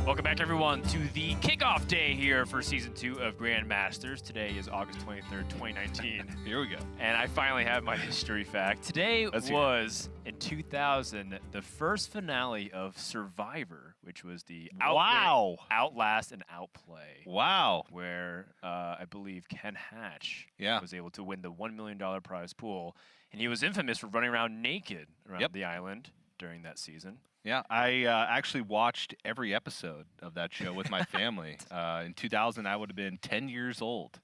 Welcome back, everyone, to the kickoff day here for Season 2 of Grandmasters. Today is August 23rd, 2019. Here we go. And I finally have my history fact. Today was, in 2000, the first finale of Survivor, which was the Outlast and Outplay. Wow. Where I believe Ken Hatch Yeah. was able to win the $1 million prize pool. And he was infamous for running around naked around the island during that season. Yeah, I actually watched every episode of that show with my family. In 2000, I would have been 10 years old.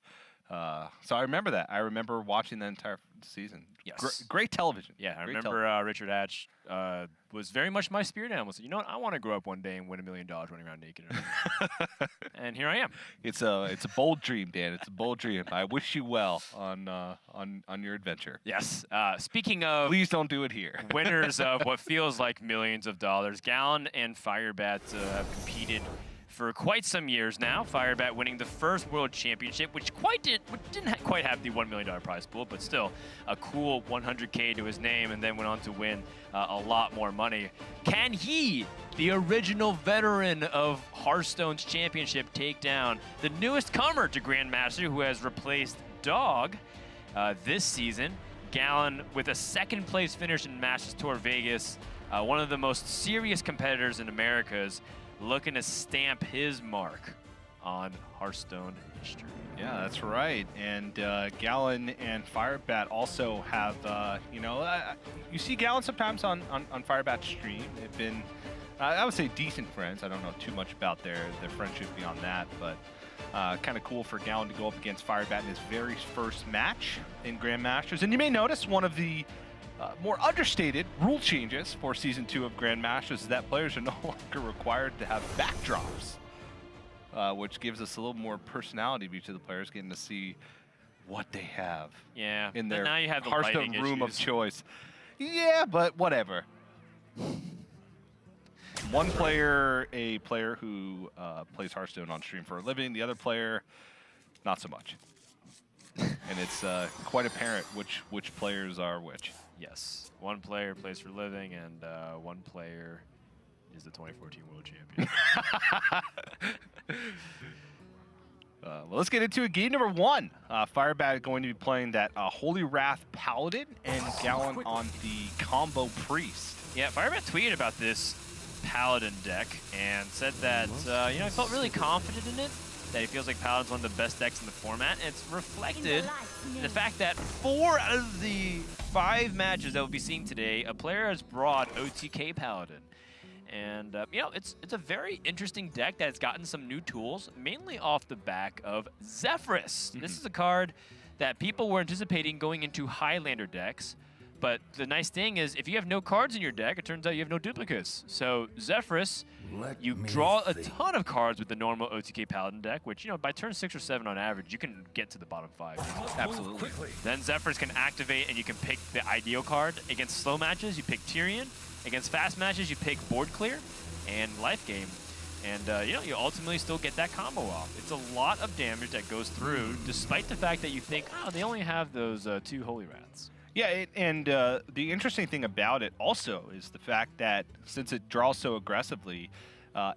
So I remember that. I remember watching the entire season. Yes. Great television. Yeah, I Great remember Richard Hatch was very much my spirit animal. So, you know what? I want to grow up one day and win $1 million running around naked. And here I am. It's a bold dream, Dan. It's a bold dream. I wish you well on your adventure. Yes. Speaking of... Please don't do it here. Winners of what feels like millions of dollars, Gallon and Firebat have competed for quite some years now. Firebat winning the first World Championship, which didn't quite have the $1 million prize pool, but still a cool 100K to his name, and then went on to win a lot more money. Can he, the original veteran of Hearthstone's championship, take down the newest comer to Grandmaster, who has replaced Dog this season? Gallon with a second place finish in Masters Tour Vegas, one of the most serious competitors in America's, looking to stamp his mark on Hearthstone history. Yeah, that's right. And Gallon and Firebat also have, you see Gallon sometimes on Firebat's stream. They've been, I would say, decent friends. I don't know too much about their friendship beyond that, but kind of cool for Gallon to go up against Firebat in his very first match in Grandmasters. And you may notice one of the more understated rule changes for Season 2 of Grandmasters is that players are no longer required to have backdrops, which gives us a little more personality of each of the players, getting to see what they have in their now you have the Hearthstone room issues. of choice. Yeah, but whatever. One player, a player who plays Hearthstone on stream for a living, the other player, not so much. And it's quite apparent which players are which. Yes. One player plays for a living, and one player is the 2014 World Champion. Well, let's get into it. Game number one. Firebat going to be playing that Holy Wrath Paladin and Gallon on the combo Priest. Yeah, Firebat tweeted about this Paladin deck and said that, I felt really confident in it, that he feels like Paladin's one of the best decks in the format, and it's reflected in the fact that 4 out of the 5 matches that we'll be seeing today, a player has brought OTK Paladin. And, it's a very interesting deck that's gotten some new tools, mainly off the back of Zephyrus. This is a card that people were anticipating going into Highlander decks, but the nice thing is, if you have no cards in your deck, it turns out you have no duplicates. So Zephyrus, you draw a ton of cards with the normal OTK Paladin deck, which, by turn 6 or 7 on average, you can get to the bottom 5. Absolutely. Then Zephyrus can activate, and you can pick the ideal card. Against slow matches, you pick Tyrion. Against fast matches, you pick Board Clear and Life Gain. And, you ultimately still get that combo off. It's a lot of damage that goes through, despite the fact that you think, they only have those 2 Holy Wraths. Yeah, and the interesting thing about it also is the fact that since it draws so aggressively,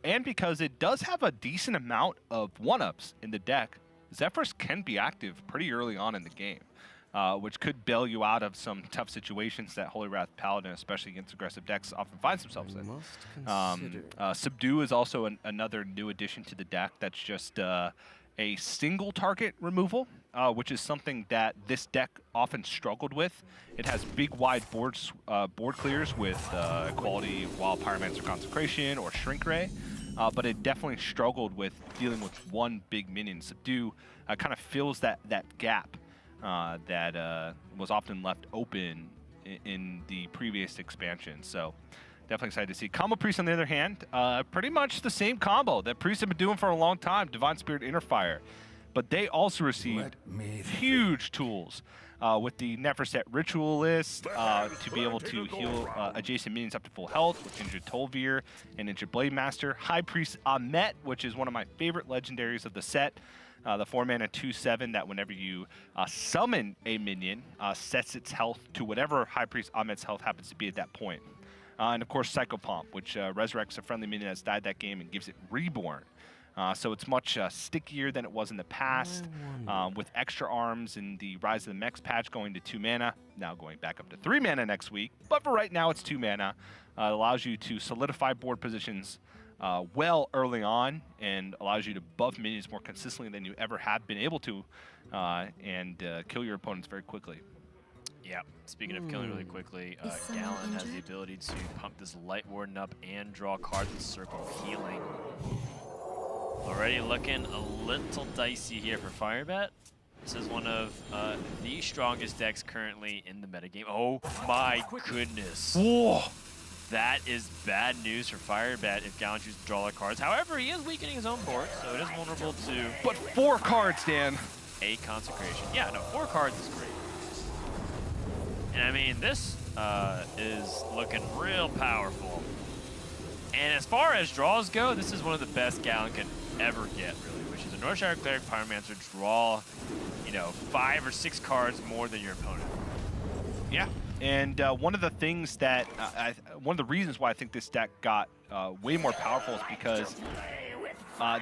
and because it does have a decent amount of 1-ups in the deck, Zephyrus can be active pretty early on in the game, which could bail you out of some tough situations that Holy Wrath Paladin, especially against aggressive decks, often finds themselves in. Subdue is also another new addition to the deck that's just a single target removal, which is something that this deck often struggled with. It has big, wide board clears with quality Wild Pyromancer Consecration or Shrink Ray, but it definitely struggled with dealing with one big minion. Subdue kind of fills that gap that was often left open in the previous expansion. So definitely excited to see. Combo Priest, on the other hand, pretty much the same combo that Priest have been doing for a long time, Divine Spirit Interfire. But they also received huge tools with the Neferset Ritualist to be able to heal adjacent minions up to full health with Injured Tolvir and Injured Blade Master. High Priest Amet, which is one of my favorite legendaries of the set. The 4-mana 2/7 that whenever you summon a minion, sets its health to whatever High Priest Amet's health happens to be at that point. And of course, Psychopomp, which resurrects a friendly minion that's died that game and gives it Reborn. So it's much stickier than it was in the past, with extra arms in the Rise of the Mechs patch going to 2 mana, now going back up to 3 mana next week. But for right now, it's 2 mana. It allows you to solidify board positions well early on, and allows you to buff minions more consistently than you ever have been able to, and kill your opponents very quickly. Yeah, speaking of killing really quickly, Gallon has the ability to pump this Light Warden up and draw cards with Circle of Healing. Already looking a little dicey here for Firebat. This is one of the strongest decks currently in the metagame. Oh my goodness. Whoa! That is bad news for Firebat if Gallon chooses to draw their cards. However, he is weakening his own board, so it is vulnerable to... But 4 cards, Dan! A Consecration. Yeah, no, 4 cards is great. And I mean, this is looking real powerful. And as far as draws go, this is one of the best Gallon can ever get, really, which is a Northshire Cleric Pyromancer draw, 5 or 6 cards more than your opponent. Yeah, and one of the things that, one of the reasons why I think this deck got way more powerful is because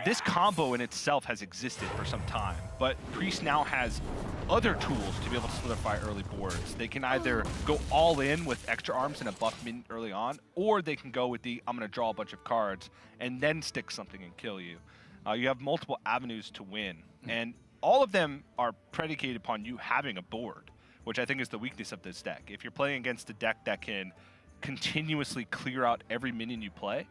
this combo in itself has existed for some time, but Priest now has other tools to be able to solidify early boards. They can either go all in with extra arms and a buff minion early on, or they can go with the, I'm going to draw a bunch of cards and then stick something and kill you. You have multiple avenues to win, and all of them are predicated upon you having a board, which I think is the weakness of this deck. If you're playing against a deck that can continuously clear out every minion you play,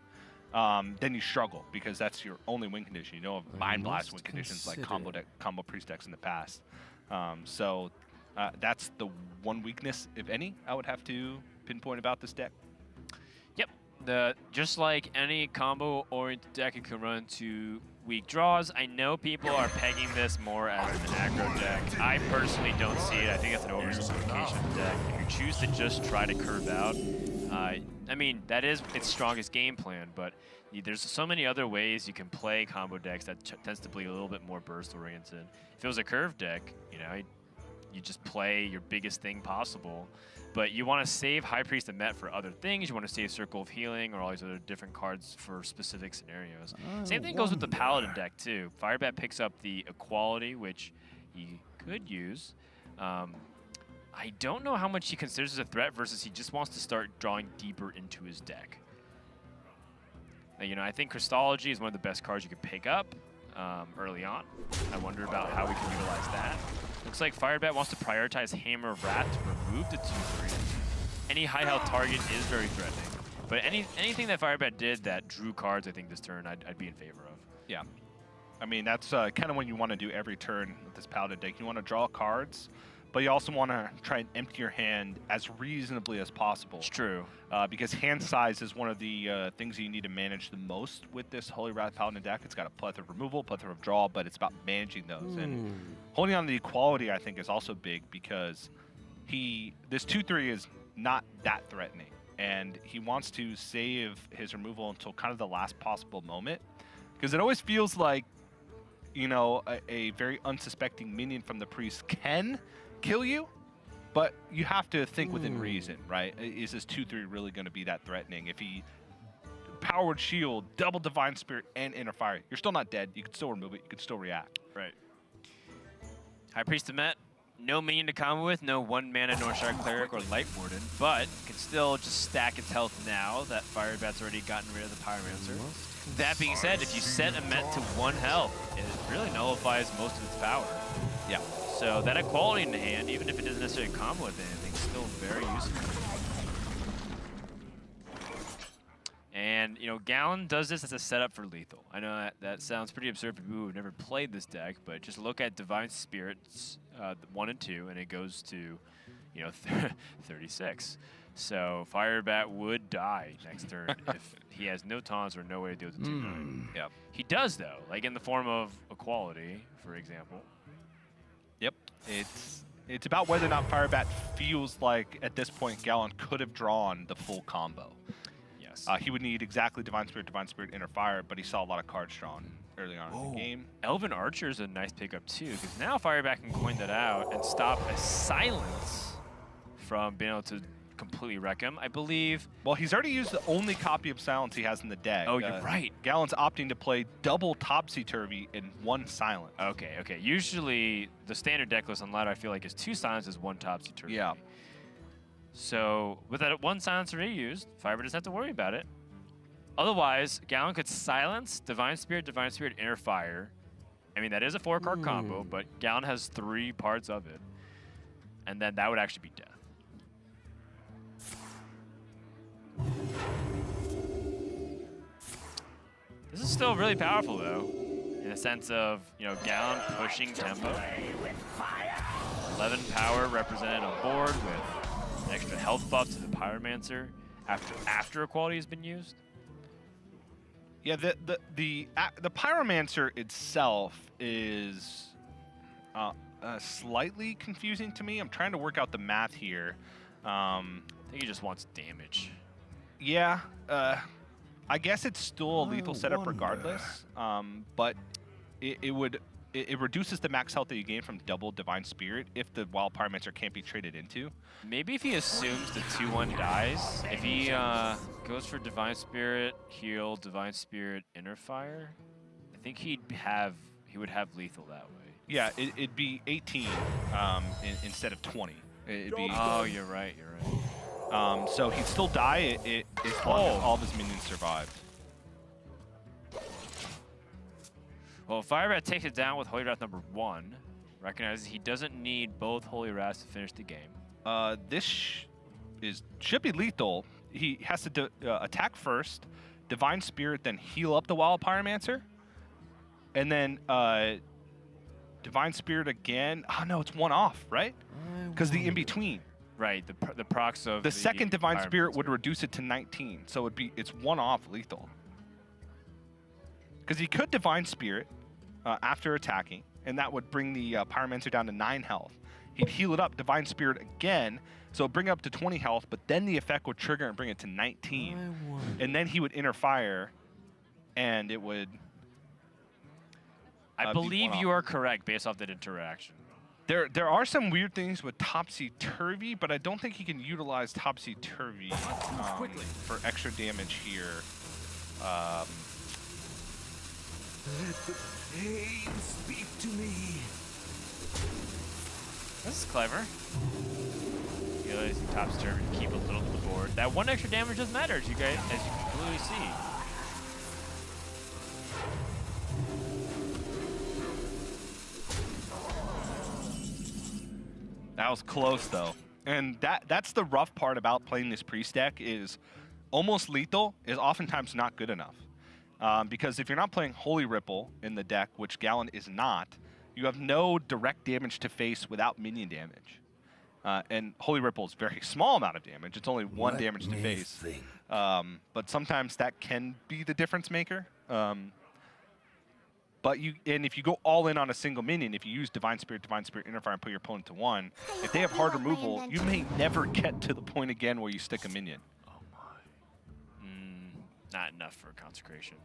then you struggle, because that's your only win condition. You know of Mind Blast win conditions like combo Priest decks in the past. So that's the one weakness, if any, I would have to pinpoint about this deck. Yep. Just like any combo-oriented deck, it can run into weak draws. I know people are pegging this more as an aggro deck. I personally don't see it. I think it's an oversimplification of the deck. If you choose to just try to curve out, I mean, that is its strongest game plan, but there's so many other ways you can play combo decks that tends to be a little bit more burst-oriented. If it was a curve deck, you just play your biggest thing possible. But you want to save High Priest and Met for other things. You want to save Circle of Healing or all these other different cards for specific scenarios. Same thing goes with the Paladin deck, too. Firebat picks up the Equality, which he could use. I don't know how much he considers as a threat versus he just wants to start drawing deeper into his deck. I think Christology is one of the best cards you can pick up early on. I wonder about how we can utilize that. Looks like Firebat wants to prioritize Hammer of Rat to remove the 2/3. Any high health target is very threatening. But anything that Firebat did that drew cards, I think, this turn, I'd be in favor of. Yeah. I mean, that's kind of what you want to do every turn with this Paladin deck. You want to draw cards, but you also want to try and empty your hand as reasonably as possible. It's true. Because hand size is one of the things you need to manage the most with this Holy Wrath Paladin deck. It's got a plethora of removal, plethora of draw, but it's about managing those. And holding on to the Equality, I think, is also big, because this 2/3 is not that threatening. And he wants to save his removal until kind of the last possible moment. Because it always feels like, a very unsuspecting minion from the Priest can kill you, but you have to think within reason, right? Is this 2/3 really going to be that threatening? If he Powered Shield, double Divine Spirit, and Inner Fire, you're still not dead. You can still remove it. You can still react. Right. High Priest of Met, no minion to combo with, no 1-mana Northshire Cleric or Light Warden, but can still just stack its health now that Firebat's already gotten rid of the Pyromancer. That being said, if you set a Met to 1 health, it really nullifies most of its power. Yeah. So that Equality in the hand, even if it doesn't necessarily combo with anything, is still very useful. And, Gallon does this as a setup for lethal. I know that sounds pretty absurd for people who've never played this deck, but just look at Divine Spirits 1 and 2, and it goes to, 36. So Firebat would die next turn if he has no taunts or no way to deal with the 2/9. Yeah. He does, though, like in the form of Equality, for example. Yep. It's about whether or not Firebat feels like, at this point, Gallon could have drawn the full combo. Yes. He would need exactly Divine Spirit, Inner Fire, but he saw a lot of cards drawn early on in the game. Elven Archer is a nice pickup, too, because now Firebat can coin that out and stop a Silence from being able to completely wreck him. I believe... Well, he's already used the only copy of Silence he has in the deck. Oh, you're right. Gallon's opting to play double Topsy-Turvy and 1 Silence. Okay, okay. Usually, the standard deck list on ladder, I feel like, is 2 Silences, 1 Topsy-Turvy. Yeah. So, with that 1 Silencer already used, Firebat doesn't have to worry about it. Otherwise, Gallon could Silence, Divine Spirit, Inner Fire. I mean, that is a 4-card combo, but Gallon has 3 parts of it. And then that would actually be death. This is still really powerful, though, in the sense of, you know, Gallon pushing tempo. 11 power represented on board with an extra health buff to the Pyromancer after equality has been used. Yeah, the Pyromancer itself is slightly confusing to me. I'm trying to work out the math here. I think he just wants damage. Yeah, I guess it's still a lethal setup regardless, but it reduces the max health that you gain from double Divine Spirit if the Wild Pyromancer can't be traded into. Maybe if he assumes the 2-1 dies, if he goes for Divine Spirit, heal, Divine Spirit, Inner Fire, I think he would have lethal that way. Yeah, it'd be 18 instead of 20. It'd be, oh, you're right, you're right. So he'd still die as long as all of his minions survived. Well, Firebat takes it down with Holy Wrath number 1. Recognizes he doesn't need both Holy Wraths to finish the game. This should be lethal. He has to attack first, Divine Spirit, then heal up the Wild Pyromancer, and then Divine Spirit again. Oh no, it's 1 off, right? Because the in between. Right, the procs of the second Divine Spirit would reduce it to 19, so it's 1 off lethal. Because he could Divine Spirit after attacking, and that would bring the Pyromancer down to 9 health. He'd heal it up, Divine Spirit again, so it'd bring it up to 20 health, but then the effect would trigger and bring it to 19. And then he would Inner Fire, and it would... I believe you are correct based off that interaction. There are some weird things with Topsy-Turvy, but I don't think he can utilize Topsy-Turvy for extra damage here. Let the pain speak to me. This is clever. Utilizing Topsy-Turvy to keep a little to the board. That 1 extra damage does matter, as you can clearly see. That was close, though. And that's the rough part about playing this priest deck is almost lethal is oftentimes not good enough. Because if you're not playing Holy Ripple in the deck, which Gallon is not, you have no direct damage to face without minion damage. And Holy Ripple is a very small amount of damage. It's only 1 damage to face. But sometimes that can be the difference maker. But if you go all in on a single minion, if you use Divine Spirit, Inner Fire, and put your opponent to 1, if they have hard removal, you may never get to the point again where you stick a minion. Oh my. Not enough for Consecration.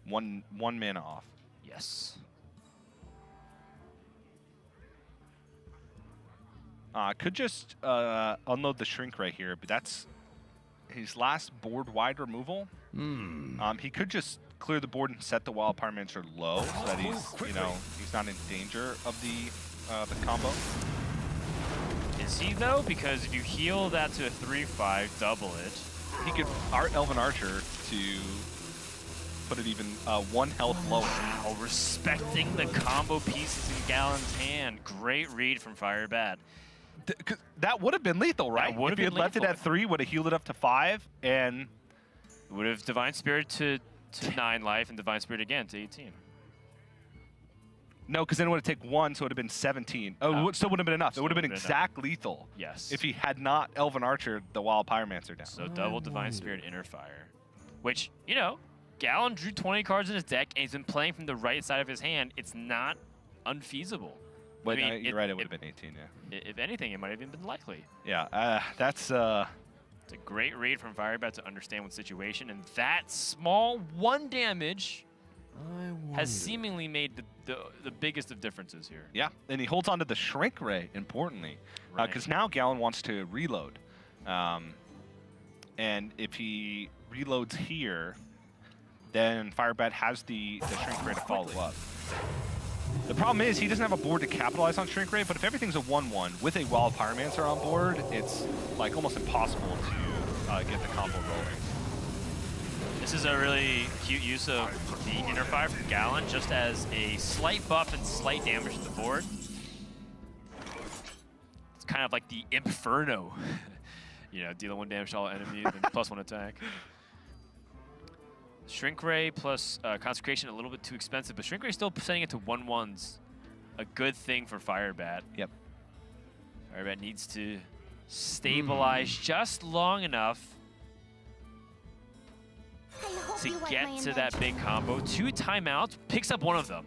One mana off. Yes. Could just unload the Shrink right here, but that's his last board-wide removal. He could just clear the board and set the Wild Pyromancer low so that he's not in danger of the combo. Is he though? Because if you heal that to a 3/5, double it. He could Elven Archer to put it even 1 health lower. Wow, respecting the combo pieces in Gallon's hand. Great read from Firebat. That would have been lethal, right? If he had left it at 3, would have healed it up to 5, and it would have Divine Spirit to 9 life and Divine Spirit again to 18. No, because then it would have taken 1, so it would have been 17. Oh, it still wouldn't have been enough. It would have been exact lethal. Yes. If he had not Elven Archer the Wild Pyromancer down. So double Divine Spirit, Inner Fire. Which, you know, Gallon drew 20 cards in his deck, and he's been playing from the right side of his hand. It's not unfeasible. But I mean, you're right, it would have been 18, yeah. If anything, it might have even been likely. Yeah, that's... It's a great read from Firebat to understand what situation, and that small 1 damage has seemingly made the biggest of differences here. Yeah, and he holds on to the Shrink Ray, importantly, because now Gallon wants to reload. And if he reloads here, then Firebat has the Shrink Ray to follow up. The problem is he doesn't have a board to capitalize on Shrink Ray, but if everything's a 1-1 with a Wild Pyromancer on board, it's like almost impossible to get the combo rolling. This is a really cute use of the Inner Fire from Gallon, just as a slight buff and slight damage to the board. It's kind of like the Inferno. You know, dealing 1 damage to all enemies and +1 attack. Shrink Ray plus Consecration a little bit too expensive, but Shrink Ray still sending it to 1/1's a good thing for Firebat. Yep. Firebat needs to stabilize just long enough to get to that big combo. 2 timeouts, picks up 1 of them.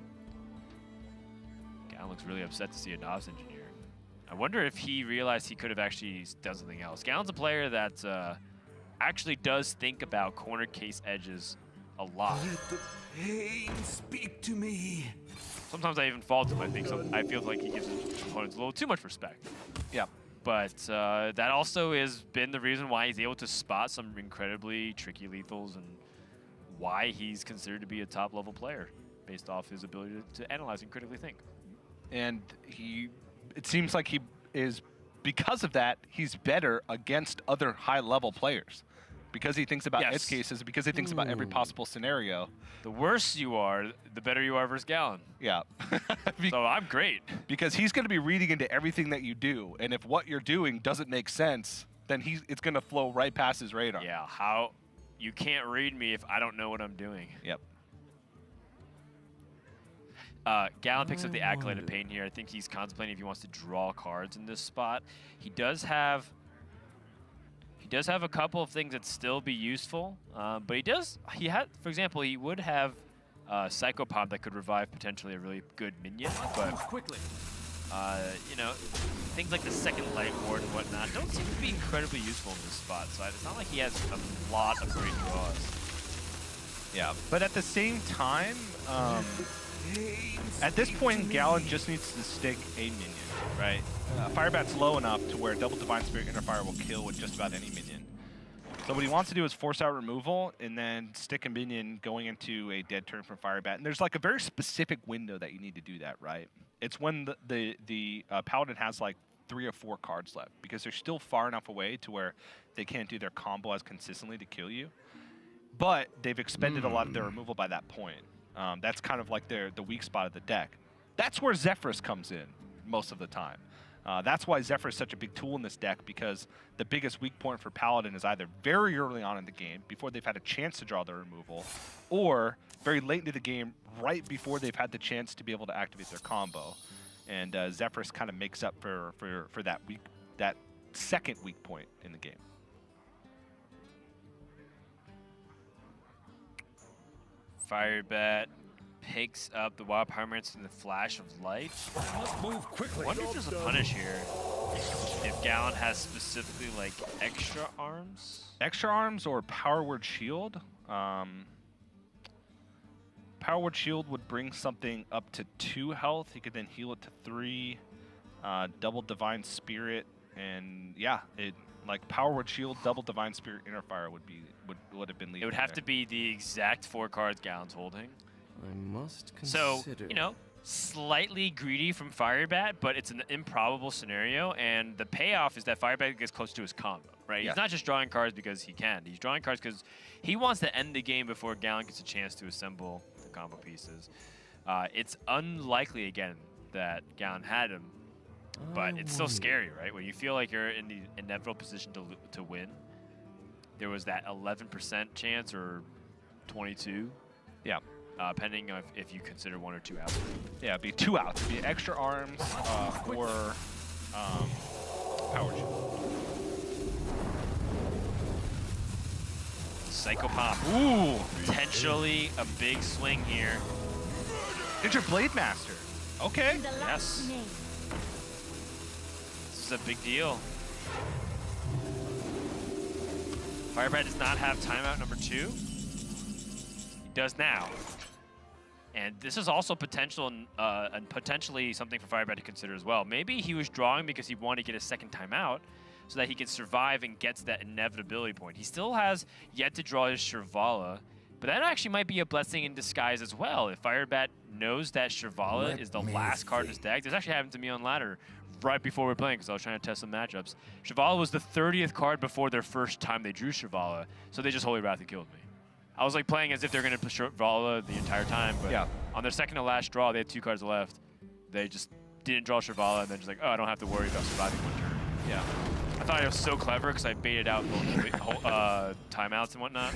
Gallon looks really upset to see a Novice Engineer. I wonder if he realized he could have actually done something else. Gallon's a player that actually does think about corner case edges a lot. Let the pain speak to me. Sometimes I even fault him. I feel like he gives his opponents a little too much respect. Yeah. But that also has been the reason why he's able to spot some incredibly tricky lethals and why he's considered to be a top-level player based off his ability to analyze and critically think. And it seems like he is, because of that, he's better against other high-level players. Because he thinks about edge cases, because he thinks about every possible scenario. The worse you are, the better you are versus Gallon. Yeah. So I'm great. Because he's going to be reading into everything that you do, and if what you're doing doesn't make sense, then it's going to flow right past his radar. Yeah, you can't read me if I don't know what I'm doing. Yep. Gallon picks up the Acolyte of Pain here. I think he's contemplating if he wants to draw cards in this spot. He does have a couple of things that still be useful, but for example, he would have Psychopomp that could revive potentially a really good minion, but you know, things like the second Light Ward and whatnot don't seem to be incredibly useful in this spot, so it's not like he has a lot of great draws. Yeah, but at the same time, at this point, Gallon just needs to stick a minion, right? Firebat's low enough to where double Divine Spirit Inner Fire will kill with just about any minion. So what he wants to do is force out removal and then stick a minion going into a dead turn from Firebat. And there's like a very specific window that you need to do that, right? It's when the Paladin has like 3 or 4 cards left, because they're still far enough away to where they can't do their combo as consistently to kill you. But they've expended a lot of their removal by that point. That's kind of like the weak spot of the deck. That's where Zephyrus comes in most of the time. That's why Zephyr is such a big tool in this deck, because the biggest weak point for Paladin is either very early on in the game, before they've had a chance to draw their removal, or very late into the game, right before they've had the chance to be able to activate their combo. And Zephyrus kind of makes up for that second weak point in the game. Firebat picks up the Wild Pyromancer in the Flash of Light. Must move quickly. I wonder if there's a punish here. If Gallon has specifically like extra arms? Extra arms or Power Word Shield. Power Word Shield would bring something up to 2 health. He could then heal it to 3. Double Divine Spirit, and yeah, like Power Word Shield, double Divine Spirit, Inner Fire would have been leading. It would have to be the exact 4 cards Gallon's holding. I must consider. So, you know, slightly greedy from Firebat, but it's an improbable scenario, and the payoff is that Firebat gets close to his combo, right? Yeah. He's not just drawing cards because he can. He's drawing cards because he wants to end the game before Gallon gets a chance to assemble the combo pieces. It's unlikely, again, that Gallon had him, but it's still scary, right? When you feel like you're in the inevitable position to win. There was that 11% chance or 22. Yeah. Depending on if you consider 1 or 2 outs. Yeah, it'd be 2 outs. It'd be extra arms or Power Shield. Psychopomp. Ooh! Potentially a big swing here. It's your Blade Master. Okay. Yes. This is a big deal. Firebat does not have timeout number 2. He does now. And this is also potential and potentially something for Firebat to consider as well. Maybe he was drawing because he wanted to get a second timeout so that he can survive and get to that inevitability point. He still has yet to draw his Shirvala, but that actually might be a blessing in disguise as well. If Firebat knows that Shirvala is the last card in his deck, this actually happened to me on ladder right before we were playing because I was trying to test some matchups. Shirvala was the 30th card before their first time they drew Shirvala, so they just Holy Wrath and killed me. I was like playing as if they're going to push Shirvala the entire time, but on their second to last draw, they had 2 cards left. They just didn't draw Shirvala and then just like, oh, I don't have to worry about surviving one turn. Yeah. I thought I was so clever because I baited out both timeouts and whatnot.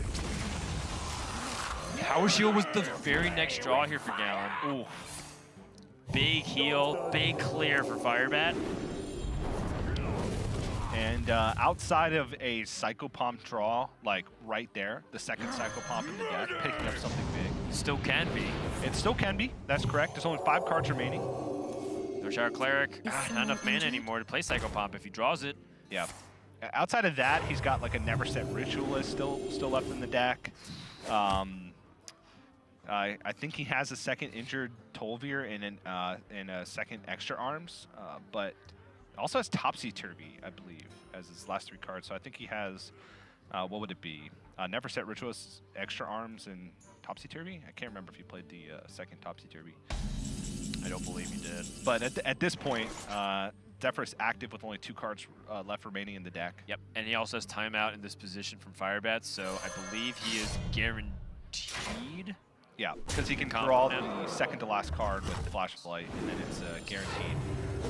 Power Shield was the very next draw here for Gallon. Ooh. Big heal, big clear for Firebat. And outside of a Psychopomp draw, like right there, the second Psychopomp in the deck, picking up something big. Still can be. It still can be, that's correct. There's only 5 cards remaining. Shower Cleric, not enough mana anymore to play Psychopomp if he draws it. Yeah. Outside of that, he's got like a Never Set Ritualist still left in the deck. I think he has a second injured Tolvir and a second Extra Arms, but also has Topsy-Turvy, I believe, as his last 3 cards. So I think he has, what would it be? Never Set Ritualist, Extra Arms, and Topsy-Turvy? I can't remember if he played the second Topsy-Turvy. I don't believe he did. But at this point, Zephyr is active with only 2 cards left remaining in the deck. Yep, and he also has timeout in this position from Firebat, so I believe he is guaranteed. Yeah, because he can draw the second to last card with Flash of Light, and then it's guaranteed.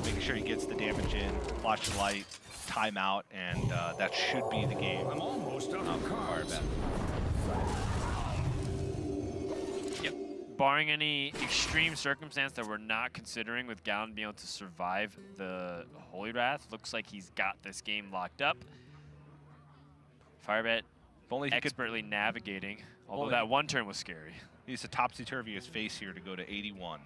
Making sure he gets the damage in, Flash of Light, timeout, and that should be the game. I'm almost out of cards. Yep. Barring any extreme circumstance that we're not considering with Gallon being able to survive the Holy Wrath, looks like he's got this game locked up. Firebat expertly navigating, although that one turn was scary. He needs to Topsy-Turvy his face here to go to 81.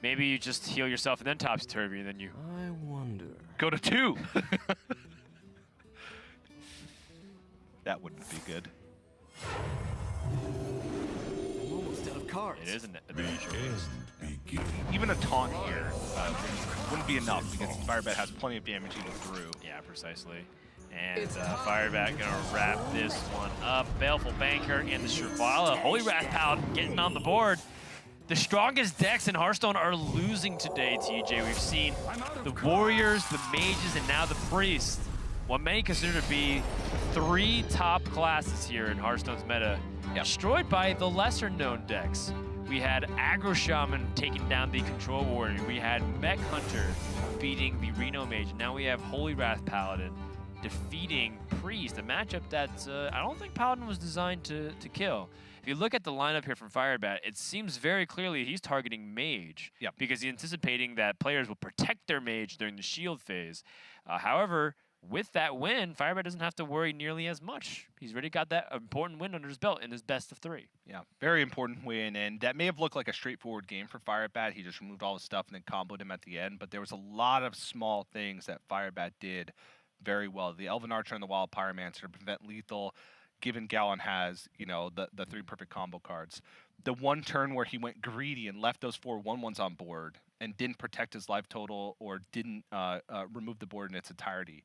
Maybe you just heal yourself and then Topsy-Turvy, and then you... I wonder. Go to 2! That wouldn't be good. I'm almost out of cards. It is an advantage. Even a taunt here wouldn't be enough because Firebat has plenty of damage even through. Yeah, precisely. And Firebat gonna wrap this one up. Baleful Banker and the Shirvala. Holy Wrath Paladin getting on the board. The strongest decks in Hearthstone are losing today, TJ. We've seen the Warriors, the Mages, and now the Priests. What many consider to be 3 top classes here in Hearthstone's meta, destroyed by the lesser-known decks. We had Aggro Shaman taking down the Control Warrior. We had Mech Hunter beating the Reno Mage. Now we have Holy Wrath Paladin defeating Priest, a matchup that I don't think Paladin was designed to kill. If you look at the lineup here from Firebat, it seems very clearly he's targeting Mage because he's anticipating that players will protect their Mage during the shield phase. However, with that win, Firebat doesn't have to worry nearly as much. He's already got that important win under his belt in his best of 3. Yeah, very important win, and that may have looked like a straightforward game for Firebat. He just removed all his stuff and then comboed him at the end, but there was a lot of small things that Firebat did very well. The Elven Archer and the Wild Pyromancer to prevent lethal, given Gallon has, you know, the 3 perfect combo cards. The one turn where he went greedy and left those 4 1/1s on board and didn't protect his life total or didn't remove the board in its entirety,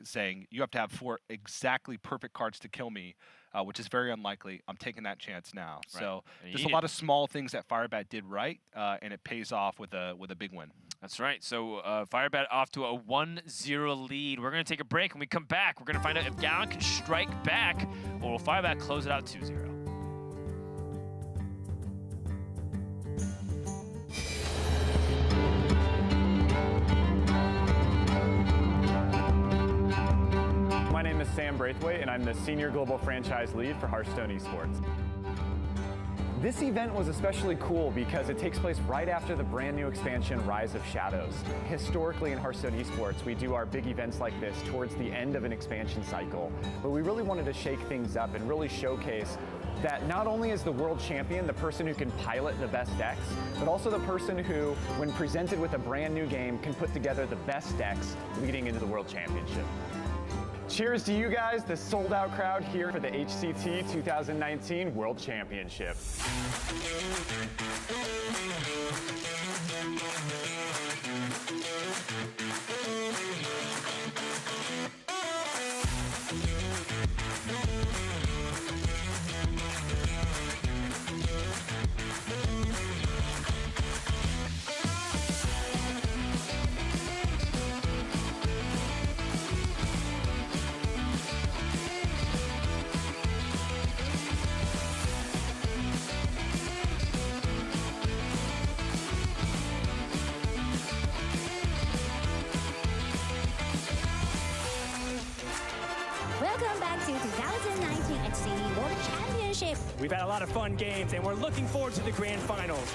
saying you have to have 4 exactly perfect cards to kill me, which is very unlikely. I'm taking that chance now. Right. So there's a lot of small things that Firebat did right, and it pays off with a big win. That's right. So Firebat off to a 1-0 lead. We're going to take a break. When we come back, we're going to find out if Gallon can strike back, or will Firebat close it out 2-0. My name is Sam Braithwaite, and I'm the Senior Global Franchise Lead for Hearthstone Esports. This event was especially cool because it takes place right after the brand new expansion, Rise of Shadows. Historically in Hearthstone Esports, we do our big events like this towards the end of an expansion cycle, but we really wanted to shake things up and really showcase that not only is the world champion the person who can pilot the best decks, but also the person who, when presented with a brand new game, can put together the best decks leading into the world championship. Cheers to you guys, the sold-out crowd here for the HCT 2019 World Championship. Welcome back to 2019 HCT World Championship. We've had a lot of fun games, and we're looking forward to the grand finals.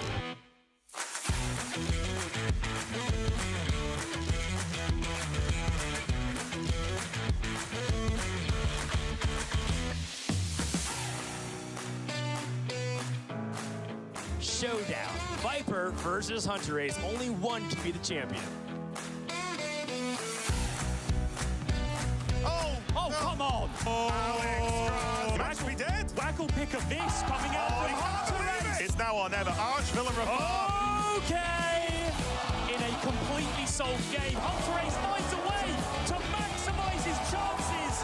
Showdown. Viper versus Hunter Race. Only one can be the champion. Oh, come on! Alex, match be dead. Wacko pick a Vince coming out from Hunter Race. It's now or never. Archville and Reform. Okay! In a completely solved game, Hunter Race finds a way to maximize his chances.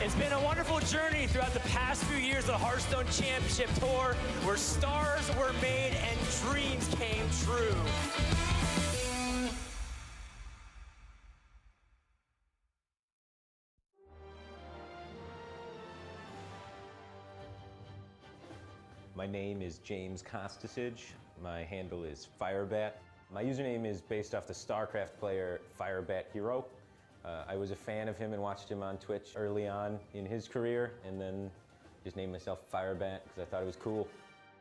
It's been a wonderful journey throughout the past few years of the Hearthstone Championship Tour, where stars were made and dreams came true. My name is James Kostasich. My handle is Firebat. My username is based off the StarCraft player Firebat Hero. I was a fan of him and watched him on Twitch early on in his career, and then just named myself Firebat because I thought it was cool.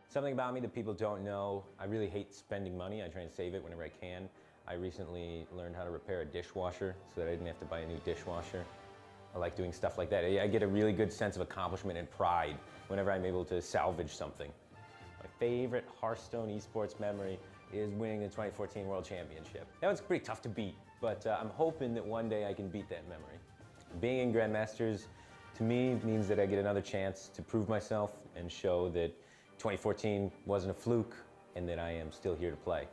Something about me that people don't know, I really hate spending money. I try and save it whenever I can. I recently learned how to repair a dishwasher so that I didn't have to buy a new dishwasher. I like doing stuff like that. I get a really good sense of accomplishment and pride whenever I'm able to salvage something. My favorite Hearthstone Esports memory is winning the 2014 World Championship. That was pretty tough to beat, but I'm hoping that one day I can beat that memory. Being in Grandmasters, to me, means that I get another chance to prove myself and show that 2014 wasn't a fluke and that I am still here to play.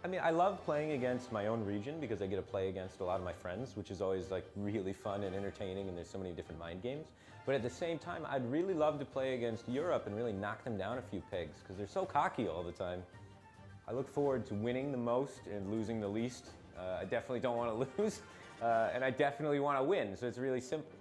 I mean, I love playing against my own region because I get to play against a lot of my friends, which is always like really fun and entertaining, and there's so many different mind games. But at the same time, I'd really love to play against Europe and really knock them down a few pegs because they're so cocky all the time. I look forward to winning the most and losing the least. I definitely don't want to lose, and I definitely want to win, so it's really simple.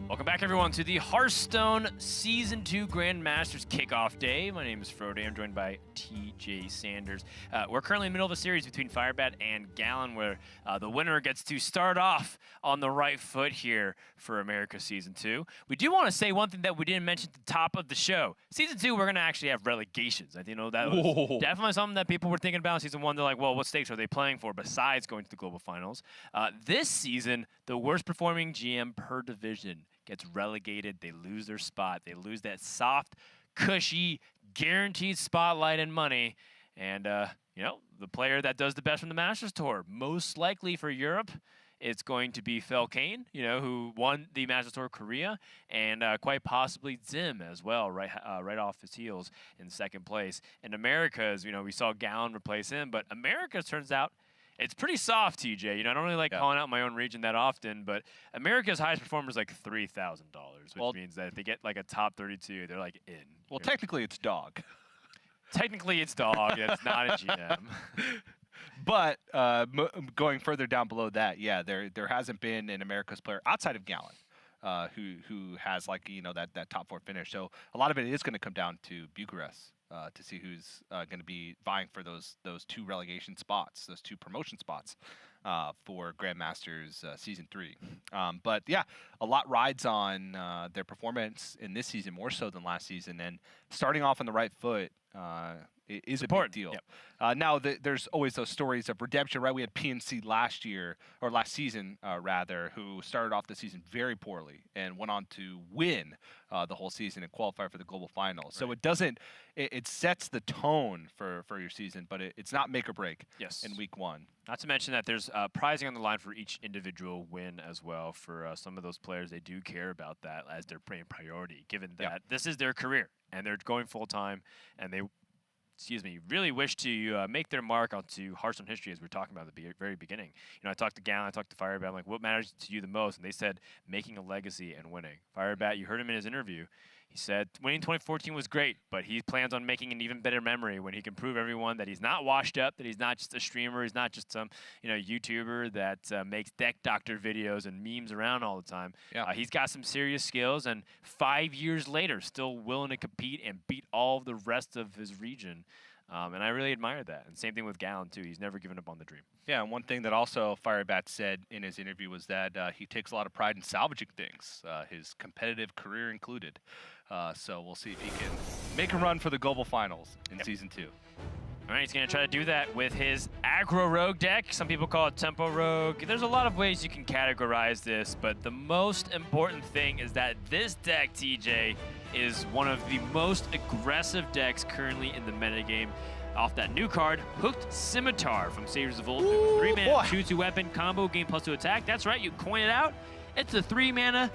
Welcome back, everyone, to the Hearthstone Season 2 Grandmasters Kickoff Day. My name is Frode. I'm joined by TJ Sanders. We're currently in the middle of a series between Firebat and Gallon, where the winner gets to start off on the right foot here for America Season 2. We do want to say one thing that we didn't mention at the top of the show. Season 2, we're going to actually have relegations. I think, that was definitely something that people were thinking about in Season 1. They're like, well, what stakes are they playing for besides going to the Global Finals? This season, the worst performing GM per division gets relegated. They lose their spot. They lose that soft, cushy, guaranteed spotlight and money. And, the player that does the best from the Masters Tour, most likely for Europe, it's going to be Fel Kane, who won the Masters Tour Korea, and quite possibly Zim as well, right off his heels in second place. And America's, we saw Gallon replace him, but America's turns out it's pretty soft, TJ. I don't really like calling out my own region that often, but America's highest performer is like $3,000, which means that if they get like a top 32, they're like in. Well, technically it's dog. Technically it's dog. That's not a GM. But going further down below that, yeah, there hasn't been an America's player outside of Gallon who has like that top 4 finish. So a lot of it is going to come down to Bucharest. To see who's going to be vying for those 2 relegation spots, those 2 promotion spots. for Grandmasters Season 3. But yeah, a lot rides on their performance in this season, more so than last season. And starting off on the right foot is a big deal. Yep. Now, there's always those stories of redemption, right? We had PNC last year, or last season, rather, who started off the season very poorly and went on to win the whole season and qualify for the global final. Right. So it doesn't, it sets the tone for your season, but it's not make or break in week 1. Not to mention that there's prizing on the line for each individual win as well. For some of those players, they do care about that as their main priority, given that this is their career and they're going full time, and they, really wish to make their mark onto Hearthstone history, as we were talking about at the very beginning. You know, I talked to Gallon, I talked to Firebat, I'm like, what matters to you the most? And they said, making a legacy and winning. Firebat, you heard him in his interview. He said winning 2014 was great, but he plans on making an even better memory when he can prove everyone that he's not washed up, that he's not just a streamer, he's not just some YouTuber that makes deck doctor videos and memes around all the time. He's got some serious skills, and 5 years later, still willing to compete and beat all of the rest of his region. And I really admire that. And same thing with Gallon, too. He's never given up on the dream. Yeah, and one thing that also Firebat said in his interview was that he takes a lot of pride in salvaging things, his competitive career included. So we'll see if he can make a run for the global finals in Season 2. All right, he's going to try to do that with his aggro rogue deck. Some people call it tempo rogue. There's a lot of ways you can categorize this, but the most important thing is that this deck, TJ, is one of the most aggressive decks currently in the metagame. Off that new card, Hooked Scimitar from Saviors of Old. 3-mana, 2/2 weapon, combo, game +2 attack. That's right, you coin it out. It's a 3-mana,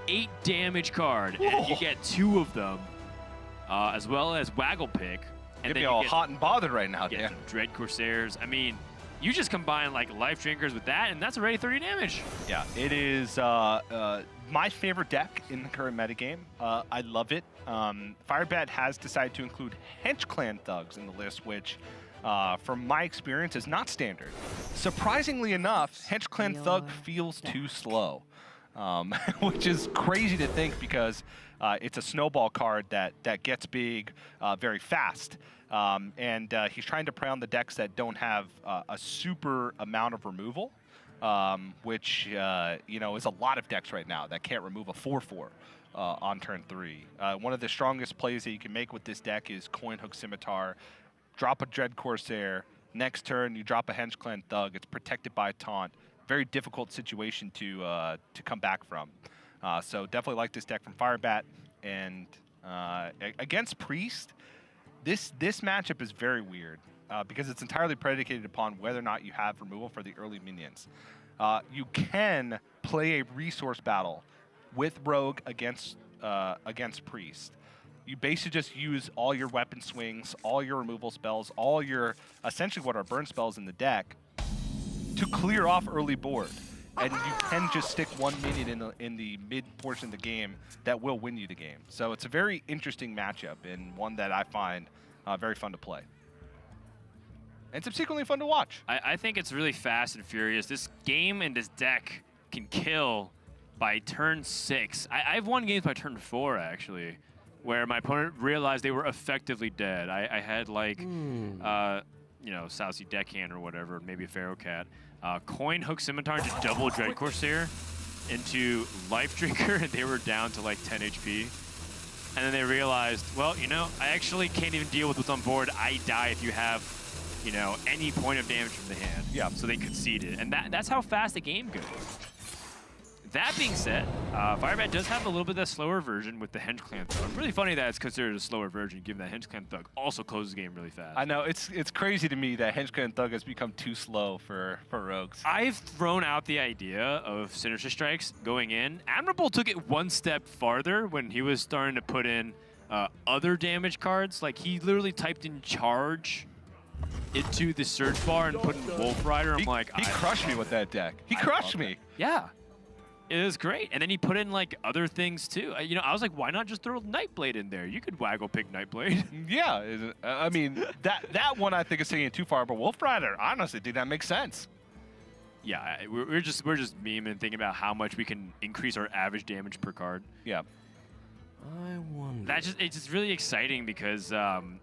8 damage card. And you get 2 of them, as well as Waggle Pick. And you'd be all hot and bothered right now. Yeah, Dread Corsairs. I mean, you just combine like Life Drinkers with that, and that's already 30 damage. Yeah, it is my favorite deck in the current metagame. I love it. Firebat has decided to include Hench Clan Thugs in the list, which, from my experience, is not standard. Surprisingly enough, Hench Clan Thug feels too slow, which is crazy to think because it's a snowball card that gets big very fast. And he's trying to prey on the decks that don't have a super amount of removal, which is a lot of decks right now that can't remove a 4/4 on turn 3. One of the strongest plays that you can make with this deck is coin Hook Scimitar, drop a Dread Corsair. Next turn, you drop a Hench Clan Thug. It's protected by a taunt. Very difficult situation to come back from. So definitely like this deck from Firebat. And against Priest, this matchup is very weird because it's entirely predicated upon whether or not you have removal for the early minions. You can play a resource battle with Rogue against Priest. You basically just use all your weapon swings, all your removal spells, all your essentially what are burn spells in the deck to clear off early board. And you can just stick 1 minion in the mid portion of the game that will win you the game. So it's a very interesting matchup and one that I find very fun to play. And subsequently fun to watch. I think it's really fast and furious. This game and this deck can kill by turn 6. I've won games by turn 4, actually, where my opponent realized they were effectively dead. I had like, Sousy Deckhand or whatever, maybe a Pharaoh Cat. Coin Hook Scimitar to double Dread Corsair into Life Drinker, and they were down to like 10 HP. And then they realized, well, I actually can't even deal with what's on board. I die if you have, any point of damage from the hand. Yeah. So they conceded. And that's how fast the game goes. That being said, Firebat does have a little bit of that slower version with the Hench Clan Thug. Really funny that it's considered a slower version, given that Hench Clan Thug also closes the game really fast. I know, it's crazy to me that Hench Clan Thug has become too slow for rogues. I've thrown out the idea of Sinister Strikes going in. Admirable took it one step farther when he was starting to put in other damage cards. Like, he literally typed in Charge into the search bar and put in Wolf Rider. He crushed me with that deck. He crushed me. Yeah. It was great. And then he put in like other things too. I was like, why not just throw Nightblade in there? You could Waggle Pick Nightblade. Yeah. I mean, that one I think is taking it too far, but Wolf Rider, honestly, think that makes sense. Yeah, we're just memeing, thinking about how much we can increase our average damage per card. Yeah. I wonder. It's just really exciting because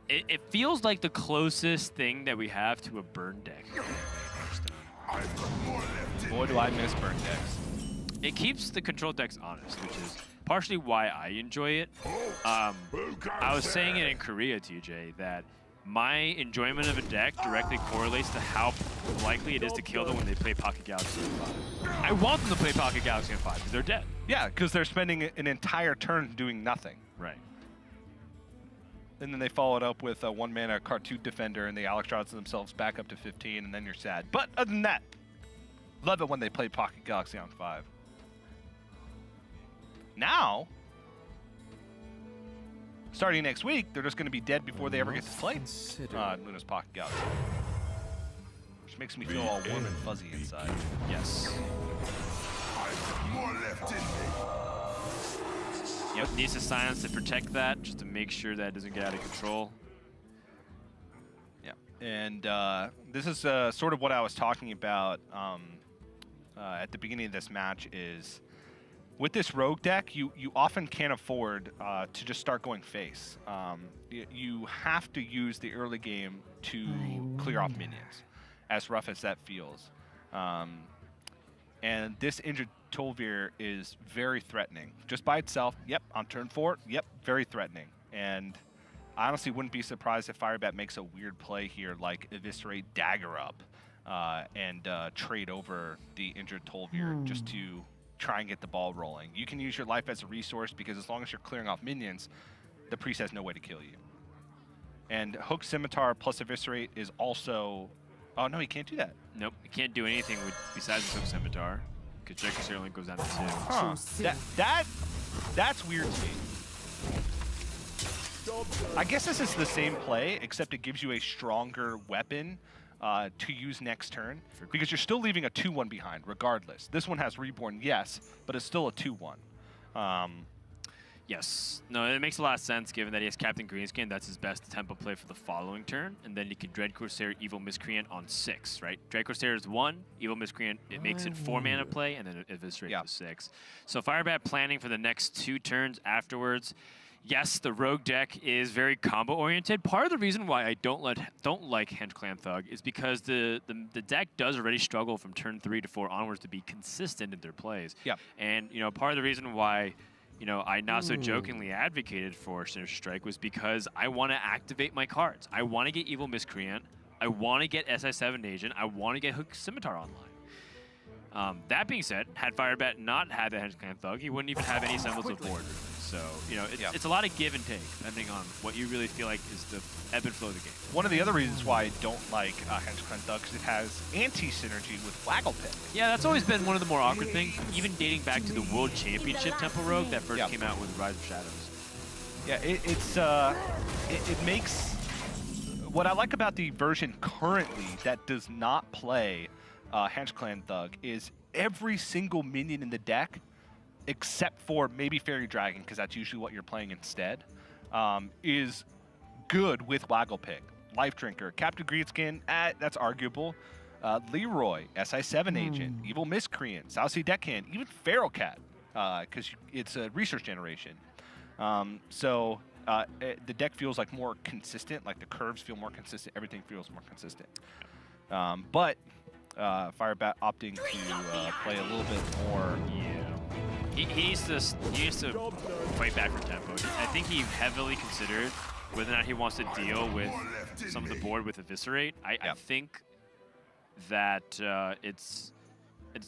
it feels like the closest thing that we have to a burn deck. Boy, do I miss burn decks. It keeps the control decks honest, which is partially why I enjoy it. I was saying it in Korea, TJ, that my enjoyment of a deck directly correlates to how likely it is to kill them when they play Pocket Galaxy on 5. I want them to play Pocket Galaxy on 5 because they're dead. Yeah, because they're spending an entire turn doing nothing. Right. And then they follow it up with a 1-mana Cartoon Defender, and they Alexstrasza themselves back up to 15, and then you're sad. But other than that, love it when they play Pocket Galaxy on 5. Now, starting next week, they're just going to be dead before they ever get to play Luna's Pocket Galaxy. Which makes me feel all warm and fuzzy inside. Yes. More left in me. Yep, needs to silence to protect that, just to make sure that it doesn't get out of control. Yeah, and this is sort of what I was talking about at the beginning of this match is, with this rogue deck, you often can't afford to just start going face. You have to use the early game to clear off minions, as rough as that feels. And this injured Tolvir is very threatening. Just by itself, yep, on turn 4, yep, very threatening. And I honestly wouldn't be surprised if Firebat makes a weird play here, like Eviscerate Dagger up and trade over the injured Tolvir just to try and get the ball rolling. You can use your life as a resource because as long as you're clearing off minions, the priest has no way to kill you. And Hook Scimitar plus Eviscerate is also... Oh, no, he can't do that. Nope, he can't do anything besides the Hook Scimitar, because Draco's Link goes down to 2. Huh. That's weird to me. I guess this is the same play, except it gives you a stronger weapon to use next turn, because you're still leaving a 2-1 behind, regardless. This one has Reborn, yes, but it's still a 2-1. Yes. No, it makes a lot of sense given that he has Captain Greenskin. That's his best tempo play for the following turn. And then he can Dread Corsair, Evil Miscreant on 6, right? Dread Corsair is 1, Evil Miscreant, it makes it 4 mana play, and then Eviscerate to 6. So Firebat planning for the next 2 turns afterwards. Yes, the rogue deck is very combo-oriented. Part of the reason why I don't like Henge Clan Thug is because the deck does already struggle from turn 3 to 4 onwards to be consistent in their plays. Yeah. And, you know, part of the reason why... You know, I not so jokingly advocated for Sinister Strike was because I want to activate my cards. I want to get Evil Miscreant. I want to get SI7 Agent. I want to get Hook Scimitar online. That being said, had Firebat not had the Henge Clan Thug, he wouldn't even have any semblance of board. So, you know, it's a lot of give and take, depending on what you really feel like is the ebb and flow of the game. One of the other reasons why I don't like Henge Clan Thug is it has anti-synergy with Wagglepick. Yeah, that's always been one of the more awkward things, even dating back to the World Championship Tempo Rogue that first came out with Rise of Shadows. Yeah, it makes... What I like about the version currently that does not play Henge Clan Thug is every single minion in the deck, except for maybe Fairy Dragon, because that's usually what you're playing instead, is good with Wagglepick. Life Drinker, Captain Greenskin, that's arguable. Leroy, SI7 Agent, Evil Miscreant, South Sea Deckhand, even Feral Cat, because it's a research generation. So the deck feels like more consistent, like the curves feel more consistent, everything feels more consistent. But Firebat opting to play a little bit more. He needs to fight back for tempo. I think he heavily considered whether or not he wants to deal with some of the board with Eviscerate. I think that it's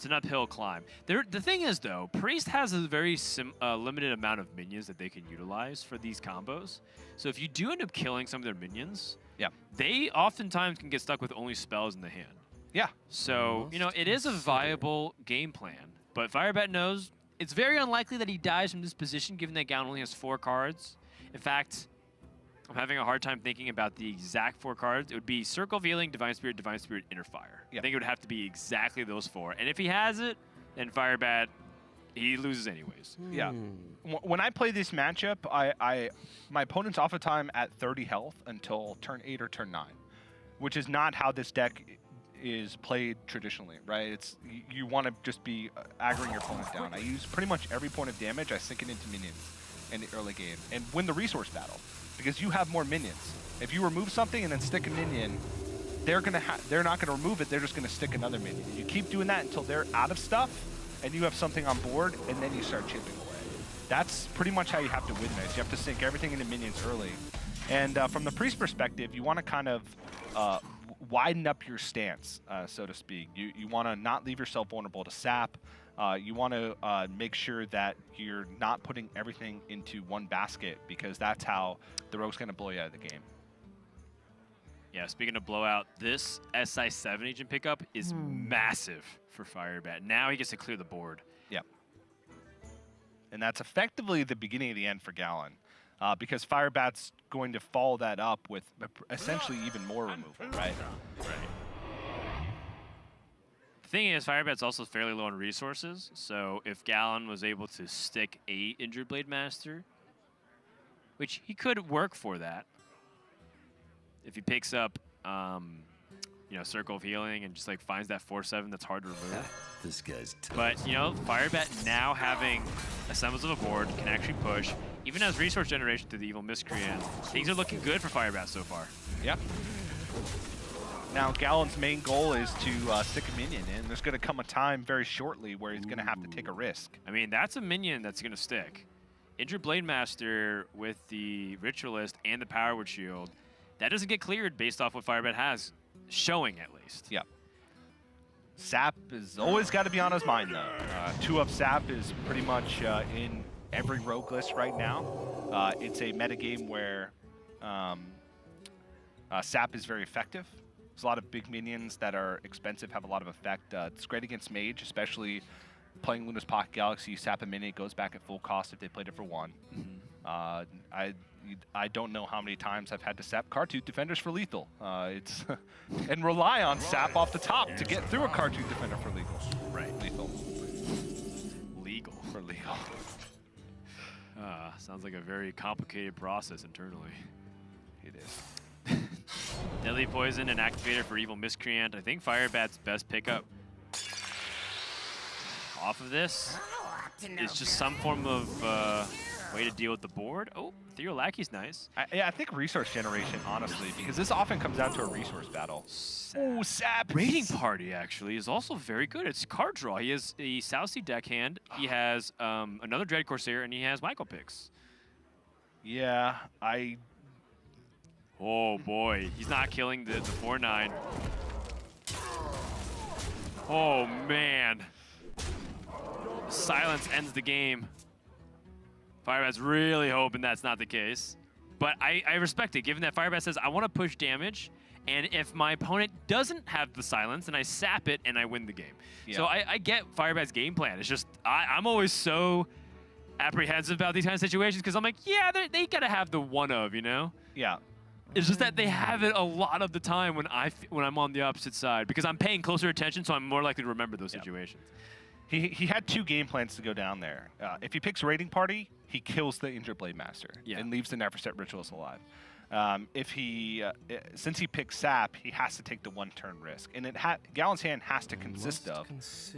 an uphill climb. The thing is, though, Priest has a very limited amount of minions that they can utilize for these combos. So if you do end up killing some of their minions, they oftentimes can get stuck with only spells in the hand. Yeah. So, you know, it is a viable game plan. But Firebat knows it's very unlikely that he dies from this position, given that Gown only has 4 cards. In fact, I'm having a hard time thinking about the exact 4 cards. It would be Circle of Healing, Divine Spirit, Inner Fire. I think it would have to be exactly those 4. And if he has it, then Firebat, he loses anyways. Yeah. When I play this matchup, my opponent's off of time at 30 health until turn 8 or turn 9, which is not how this deck is played traditionally, right? It's you want to just be aggroing your opponent down. I use pretty much every point of damage. I sink it into minions in the early game and win the resource battle because you have more minions. If you remove something and then stick a minion, they're not gonna remove it. They're just gonna stick another minion. You keep doing that until they're out of stuff, and you have something on board, and then you start chipping away. That's pretty much how you have to win this. You have to sink everything into minions early. And from the priest perspective, you want to kind of widen up your stance, so to speak. You want to not leave yourself vulnerable to sap. You want to make sure that you're not putting everything into one basket, because that's how the rogue's going to blow you out of the game. Yeah, speaking of blowout, this SI7 agent pickup is massive for Firebat. Now he gets to clear the board. Yep. And that's effectively the beginning of the end for Gallon, because Firebat's going to follow that up with essentially even more removal, right? Right. The thing is, Firebat's also fairly low on resources, so if Gallon was able to stick a Injured Blade Master, which he could work for that, if he picks up, you know, Circle of Healing and just like finds that 4/7 that's hard to remove. This guy's tough. But, you know, Firebat now having a semblance of a board can actually push. Even as resource generation through the Evil Miscreant, things are looking good for Firebat so far. Yep. Now, Gallon's main goal is to stick a minion, and there's going to come a time very shortly where he's going to have to take a risk. I mean, that's a minion that's going to stick. Injured Blade Master with the Ritualist and the Power Word Shield, that doesn't get cleared based off what Firebat has, showing at least. Yep. Sap has always got to be on his mind, though. 2-up Sap is pretty much in every rogue list right now. It's a metagame where Sap is very effective. There's a lot of big minions that are expensive, have a lot of effect. It's great against Mage, especially playing Luna's Pocket Galaxy. Sap a minion goes back at full cost if they played it for 1. I don't know how many times I've had to sap Cartooth Defenders for lethal. It's and rely on sap off the top to get through a Cartooth Defender for legal. Right. Lethal. Legal. For legal. Sounds like a very complicated process internally. It is. Deadly Poison and Activator for Evil Miscreant. I think Firebat's best pickup off of this is just some form of way to deal with the board. Oh, Ethereal Lackey's nice. Yeah, I think resource generation, honestly, because this often comes down to a resource battle. Oh, Sap! Raiding Party, actually, is also very good. It's card draw. He has a South Sea deckhand. He has another Dread Corsair, and he has Michael Picks. Yeah, Oh, boy. He's not killing the 4/9. Oh, man. Silence ends the game. Firebat's really hoping that's not the case. But I respect it, given that Firebat says, I want to push damage, and if my opponent doesn't have the silence, then I sap it and I win the game. Yeah. So I get Firebat's game plan. It's just, I'm always so apprehensive about these kind of situations, because I'm like, yeah, they got to have the one of, you know? Yeah. It's just that they have it a lot of the time when I'm on the opposite side, because I'm paying closer attention, so I'm more likely to remember those situations. He had 2 game plans to go down there. If he picks Raiding Party, he kills the Injured Blade Master and leaves the Neverset Ritualist alive. If he, since he picks Sap, he has to take the 1-turn risk, and Gallon's hand has to consist of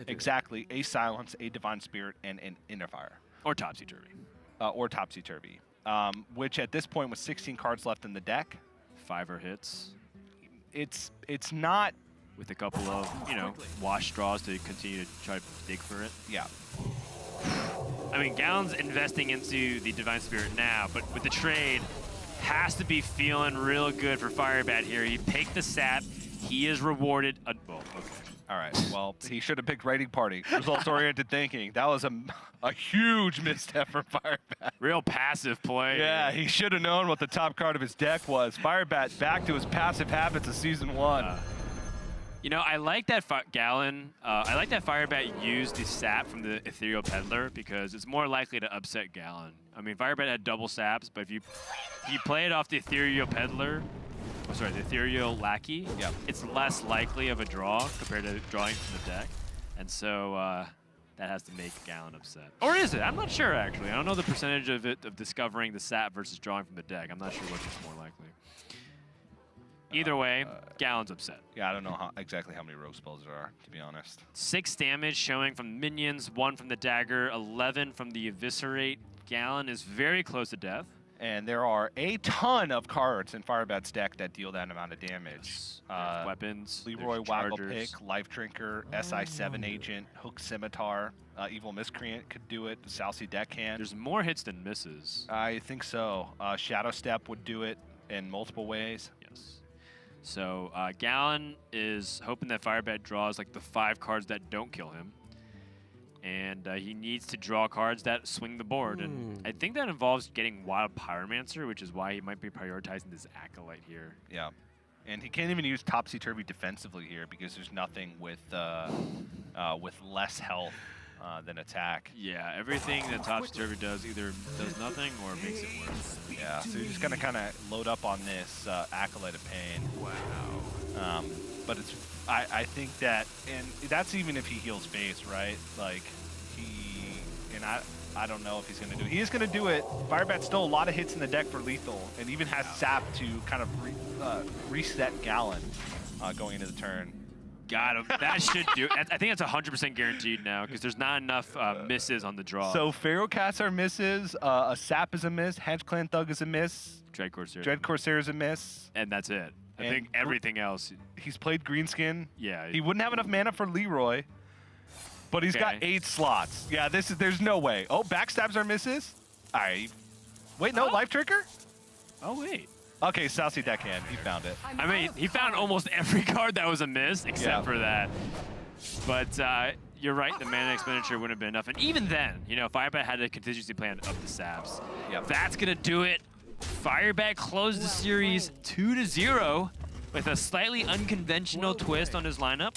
exactly a Silence, a Divine Spirit, and an Inner Fire. Or Topsy-Turvy. Or Topsy-Turvy. Which at this point, with 16 cards left in the deck, 5 hits. It's not. With a couple of, you know, wash straws to continue to try to dig for it. Yeah. I mean, Gallon's investing into the Divine Spirit now, but with the trade, has to be feeling real good for Firebat here. He picked the sap. He is rewarded. Well, okay. All right. Well, he should have picked Raiding Party. Results-oriented thinking. That was a huge misstep for Firebat. Real passive play. Yeah, he should have known what the top card of his deck was. Firebat back to his passive habits of Season 1. You know, I like that Gallon. I like that Firebat used the sap from the Ethereal Peddler, because it's more likely to upset Gallon. I mean, Firebat had double saps, but if you play it off the Ethereal Peddler, the Ethereal Lackey, it's less likely of a draw compared to drawing from the deck. And so that has to make Gallon upset. Or is it? I'm not sure, actually. I don't know the percentage of discovering the sap versus drawing from the deck. I'm not sure which is more likely. Either way, Gallon's upset. Yeah, I don't know exactly how many rogue spells there are, to be honest. 6 damage showing from minions, 1 from the dagger, 11 from the eviscerate. Gallon is very close to death. And there are a ton of cards in Firebat's deck that deal that amount of damage. There's weapons. Leroy there's Waggle chargers. Pick, Life Drinker, SI7 Agent, Hook Scimitar, Evil Miscreant could do it, Salcy Deckhand. There's more hits than misses. I think so. Shadow Step would do it in multiple ways. Yes. So Gallon is hoping that Firebat draws like the 5 cards that don't kill him. And he needs to draw cards that swing the board. And I think that involves getting Wild Pyromancer, which is why he might be prioritizing this Acolyte here. Yeah. And he can't even use Topsy-Turvy defensively here because there's nothing with less health than attack. Yeah, everything that Topsy-Turvy does either does nothing or makes it worse. Yeah, so you're just going to kind of load up on this Acolyte of Pain. Wow. But it's, I think that, and that's even if he heals face, right? Like, I don't know if he's going to do it. He is going to do it. Firebat's still a lot of hits in the deck for lethal, and even has Sap to kind of reset Gallon going into the turn. Got him. That should do it. I think that's 100% guaranteed now because there's not enough misses on the draw. So Pharaoh Cats are misses, a Sap is a miss, Hench Clan Thug is a miss, Dread Corsair. Dread Corsair is a miss. And that's it. I And think everything else. He's played Greenskin. Yeah. He wouldn't have enough mana for Leroy, but he's got 8 slots. Yeah, there's no way. Oh, Backstabs are misses? All right. Wait, no, Life Trigger? Oh, wait. Okay, Salcy Deckhand, he found it. I mean, he found almost every card that was a miss except for that. But you're right, the mana expenditure wouldn't have been enough. And even then, you know, Firebat had a contingency plan of the Saps. Yep. That's going to do it. Firebat closed the series 2-0 with a slightly unconventional twist on his lineup.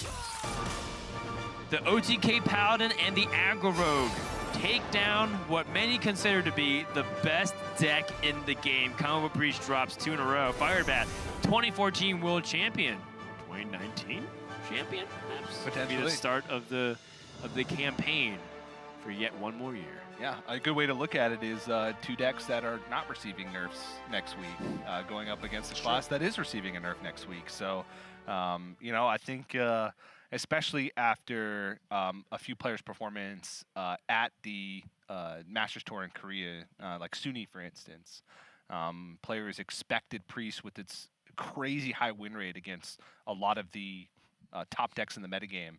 The OTK Paladin and the Aggro Rogue take down what many consider to be the best deck in the game. Combo Breach drops 2 in a row. Firebat, 2014 World Champion. 2019 Champion, perhaps? Potentially. Be the start of the campaign for yet one more year. Yeah, a good way to look at it is 2 decks that are not receiving nerfs next week, going up against a class that is receiving a nerf next week. So, you know, I think especially after a few players' performance at the Masters Tour in Korea, like Suni, for instance, players expected Priest with its crazy high win rate against a lot of the top decks in the metagame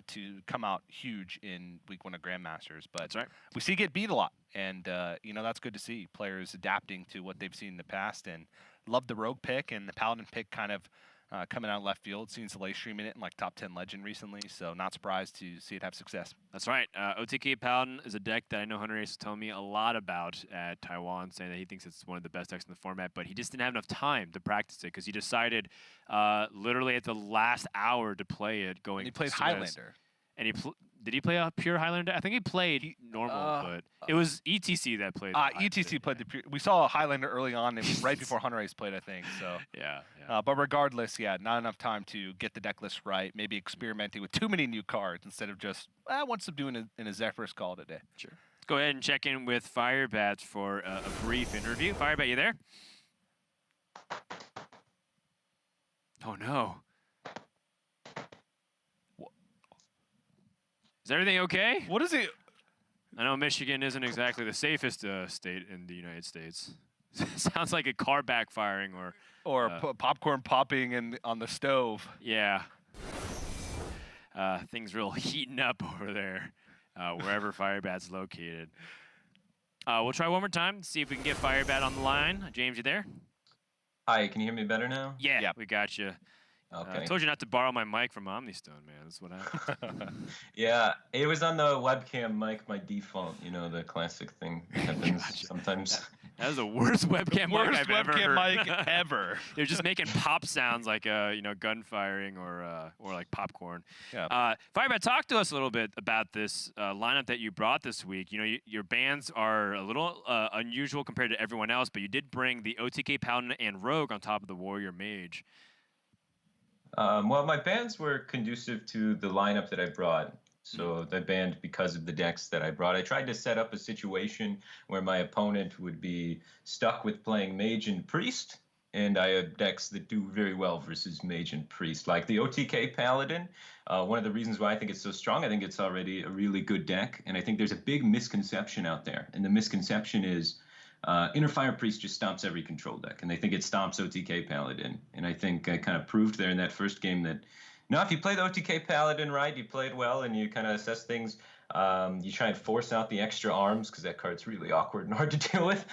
to come out huge in week 1 of Grandmasters. But That's right. we see it get beat a lot, and you know, that's good to see players adapting to what they've seen in the past. And love the Rogue pick and the Paladin pick kind of coming out of left field. Seen Soleil streaming it in like top 10 Legend recently, so not surprised to see it have success. That's right. OTK Paladin is a deck that I know Hunter Ace has told me a lot about at Taiwan, saying that he thinks it's one of the best decks in the format, but he just didn't have enough time to practice it because he decided literally at the last hour to play it going. And he played Swiss. Highlander. And did he play a pure Highlander? I think he played normal, but it was ETC that played. ETC played the pure. We saw a Highlander early on. It was right before Hunter Ace played, I think. So yeah. But regardless, yeah, not enough time to get the deck list right. Maybe experimenting with too many new cards instead of just once subduing in a Zephyrus call it a day. Sure. Let's go ahead and check in with Firebat for a brief interview. Firebat, you there? Oh no. Is everything okay? What is it? I know Michigan isn't exactly the safest state in the United States. Sounds like a car backfiring Or popcorn popping on the stove. Yeah. Things real heating up over there, wherever Firebat's located. We'll try one more time, see if we can get Firebat on the line. James, you there? Hi, can you hear me better now? Yeah, we got you. Okay. I told you not to borrow my mic from OmniStone, man. That's what happened. Yeah, it was on the webcam mic, my default. You know, the classic thing happens sometimes. That was the worst webcam mic I've ever heard. Worst webcam mic ever. They're just making pop sounds like you know, gun firing or like popcorn. Yeah. Firebat, talk to us a little bit about this lineup that you brought this week. You know, your bands are a little unusual compared to everyone else, but you did bring the OTK Paladin and Rogue on top of the Warrior Mage. Well, my bands were conducive to the lineup that I brought. So they banned because of the decks that I brought. I tried to set up a situation where my opponent would be stuck with playing Mage and Priest, and I have decks that do very well versus Mage and Priest. Like the OTK Paladin, one of the reasons why I think it's so strong, I think it's already a really good deck, and I think there's a big misconception out there. And the misconception is Inner Fire Priest just stomps every control deck, and they think it stomps OTK Paladin. And I think I kind of proved there in that first game that, no, if you play the OTK Paladin right, you play it well, and you kind of assess things. You try and force out the extra arms because that card's really awkward and hard to deal with.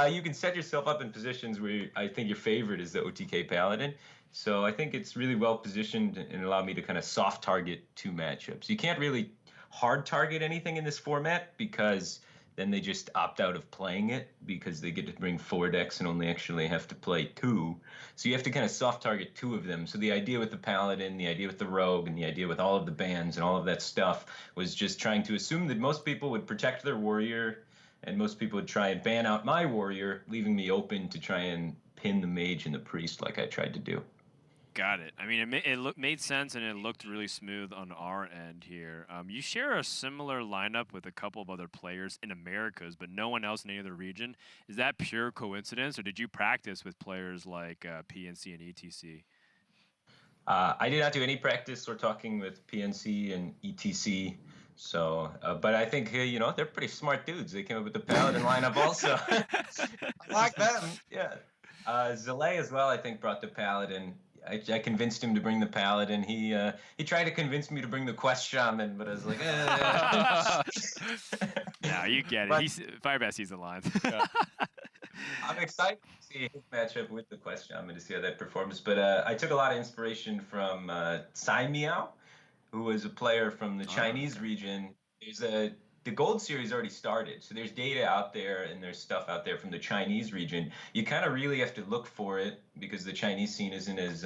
You can set yourself up in positions where I think your favorite is the OTK Paladin. So I think it's really well positioned and allowed me to kind of soft target 2 matchups. You can't really hard target anything in this format because then they just opt out of playing it because they get to bring 4 decks and only actually have to play 2. So you have to kind of soft target 2 of them. So the idea with the Paladin, the idea with the Rogue, and the idea with all of the bans and all of that stuff was just trying to assume that most people would protect their Warrior and most people would try and ban out my Warrior, leaving me open to try and pin the Mage and the Priest like I tried to do. Got it. I mean, it made sense and it looked really smooth on our end here. You share a similar lineup with a couple of other players in Americas, but no one else in any other region. Is that pure coincidence, or did you practice with players like PNC and ETC? I did not do any practice or talking with PNC and ETC. So, but I think, you know, they're pretty smart dudes. They came up with the Paladin lineup also. I like them. Yeah. Zalay as well, I think, brought the Paladin. I convinced him to bring the Paladin. He tried to convince me to bring the Quest Shaman, but I was like, No, you get it. Firebat sees the lines. Yeah. I'm excited to see his matchup with the Quest Shaman to see how that performs. But I took a lot of inspiration from Sai Miao, who was a player from the Chinese region. The Gold Series already started, so there's data out there and there's stuff out there from the Chinese region. You kind of really have to look for it because the Chinese scene isn't as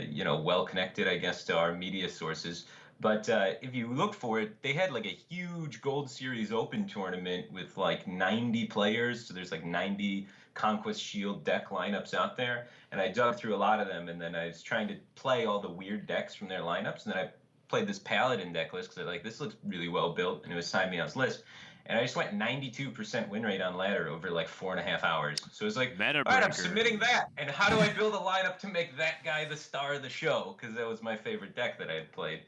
you know, well connected, I guess, to our media sources. But if you look for it, they had like a huge Gold Series Open tournament with like 90 players. So there's like 90 Conquest Shield deck lineups out there. And I dug through a lot of them, and then I was trying to play all the weird decks from their lineups. And then I played this Paladin deck list because I like, this looks really well built, and it was Sai Miao's list. And I just went 92% win rate on ladder over like 4.5 hours. So it was like, all right, I'm submitting that. And how do I build a lineup to make that guy the star of the show? Because that was my favorite deck that I had played.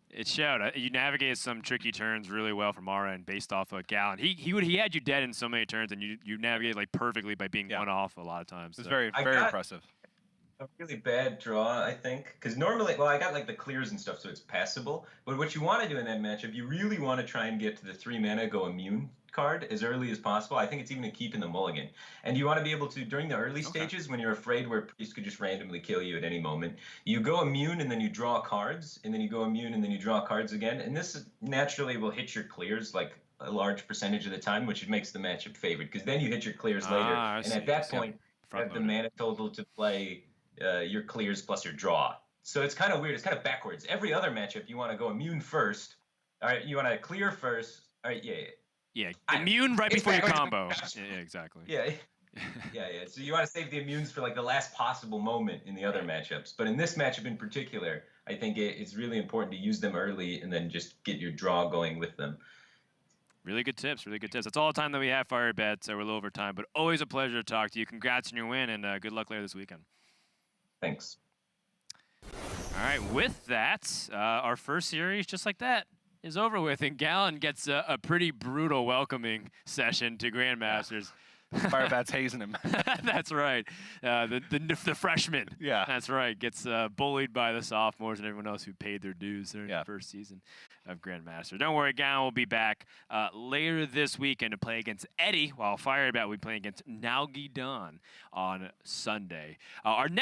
It showed. You navigated some tricky turns really well from our end based off of Gallon. He had you dead in so many turns, and you navigated like perfectly by being one off a lot of times. It's very impressive. A really bad draw, I think, because normally, well, I got like the clears and stuff, so it's passable. But what you want to do in that matchup, you really want to try and get to the 3 mana go immune card as early as possible. I think it's even a keep in the mulligan. And you want to be able to, during the early stages, when you're afraid where Priest could just randomly kill you at any moment, you go immune and then you draw cards, and then you go immune and then you draw cards again. And this naturally will hit your clears like a large percentage of the time, which makes the matchup favored, because then you hit your clears later. And at that point, you have the mana total to play your clears plus your draw. So it's kind of weird. It's kind of backwards. Every other matchup, you want to go immune first. All right, you want to clear first. All right, yeah, immune right before your combo. Yeah, exactly. Yeah. So you want to save the immunes for like the last possible moment in the other matchups. But in this matchup in particular, I think it's really important to use them early and then just get your draw going with them. Really good tips, really good tips. That's all the time that we have, Firebat. So we're a little over time, but always a pleasure to talk to you. Congrats on your win, and good luck later this weekend. Thanks. All right, with that, our first series, just like that, is over with, and Gallon gets a pretty brutal welcoming session to Grandmasters. Firebat's hazing him. That's right. The freshman. Yeah. That's right. Gets bullied by the sophomores and everyone else who paid their dues during the first season of Grandmaster. Don't worry, Gallon will be back later this weekend to play against Eddie, while Firebat will be playing against Nalgi Don on Sunday. Our next